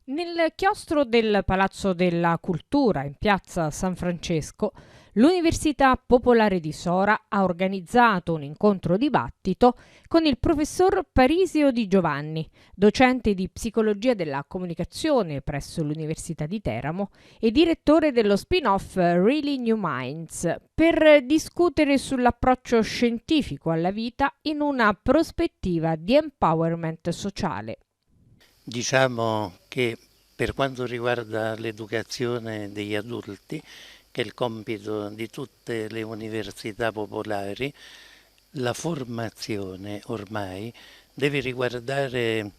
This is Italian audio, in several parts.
Nel chiostro del Palazzo della Cultura in piazza San Francesco, l'Università Popolare di Sora ha organizzato un incontro dibattito con il professor Parisio Di Giovanni, docente di psicologia della comunicazione presso l'Università di Teramo e direttore dello spin-off Really New Minds, per discutere sull'approccio scientifico alla vita in una prospettiva di empowerment sociale. Diciamo che per quanto riguarda l'educazione degli adulti, che è il compito di tutte le università popolari, la formazione ormai deve riguardare,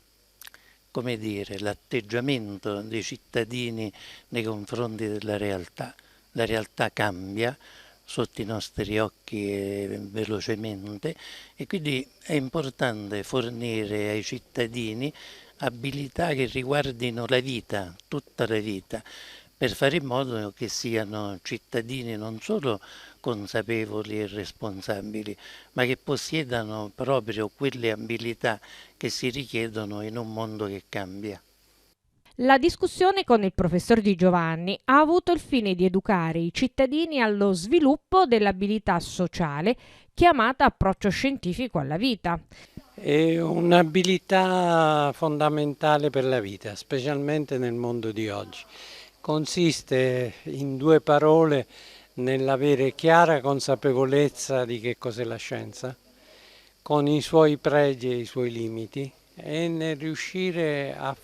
come dire, l'atteggiamento dei cittadini nei confronti della realtà. La realtà cambia sotto i nostri occhi velocemente e quindi è importante fornire ai cittadini abilità che riguardino la vita, tutta la vita, per fare in modo che siano cittadini non solo consapevoli e responsabili, ma che possiedano proprio quelle abilità che si richiedono in un mondo che cambia. La discussione con il professor Di Giovanni ha avuto il fine di educare i cittadini allo sviluppo dell'abilità sociale chiamata approccio scientifico alla vita. È un'abilità fondamentale per la vita, specialmente nel mondo di oggi. Consiste in due parole nell'avere chiara consapevolezza di che cos'è la scienza, con i suoi pregi e i suoi limiti, e nel riuscire a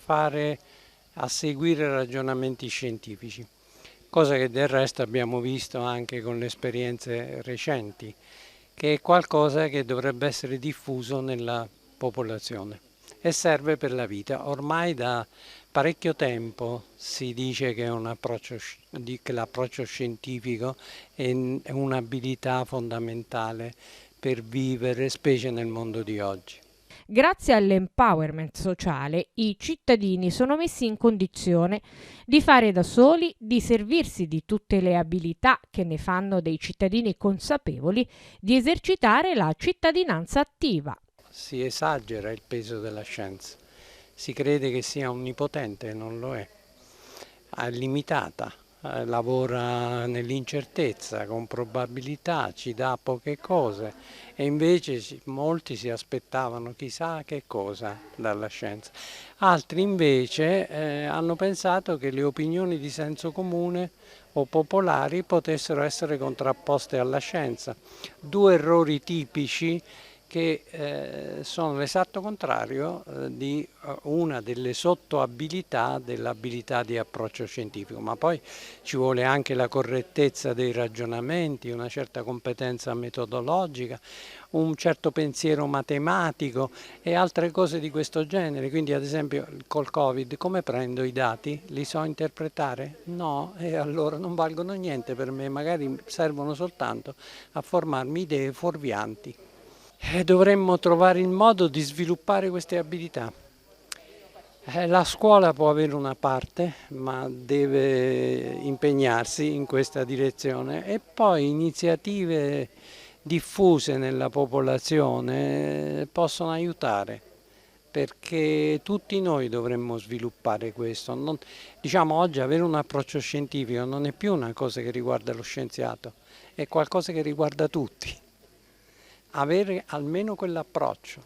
seguire ragionamenti scientifici, cosa che del resto abbiamo visto anche con le esperienze recenti, che è qualcosa che dovrebbe essere diffuso nella popolazione e serve per la vita. Ormai da parecchio tempo si dice che che l'approccio scientifico è un'abilità fondamentale per vivere, specie nel mondo di oggi. Grazie all'empowerment sociale, i cittadini sono messi in condizione di fare da soli, di servirsi di tutte le abilità che ne fanno dei cittadini consapevoli, di esercitare la cittadinanza attiva. Si esagera il peso della scienza, si crede che sia onnipotente, non lo è limitata, lavora nell'incertezza, con probabilità, ci dà poche cose e invece molti si aspettavano chissà che cosa dalla scienza. Altri invece hanno pensato che le opinioni di senso comune o popolari potessero essere contrapposte alla scienza. Due errori tipici che sono l'esatto contrario di una delle sottoabilità dell'abilità di approccio scientifico, ma poi ci vuole anche la correttezza dei ragionamenti, una certa competenza metodologica, un certo pensiero matematico e altre cose di questo genere. Quindi ad esempio col Covid come prendo i dati? Li so interpretare? No, e allora non valgono niente per me, magari servono soltanto a formarmi idee fuorvianti. Dovremmo trovare il modo di sviluppare queste abilità. La scuola può avere una parte, ma deve impegnarsi in questa direzione e poi iniziative diffuse nella popolazione possono aiutare, perché tutti noi dovremmo sviluppare questo. Diciamo oggi avere un approccio scientifico non è più una cosa che riguarda lo scienziato, è qualcosa che riguarda tutti. Avere almeno quell'approccio.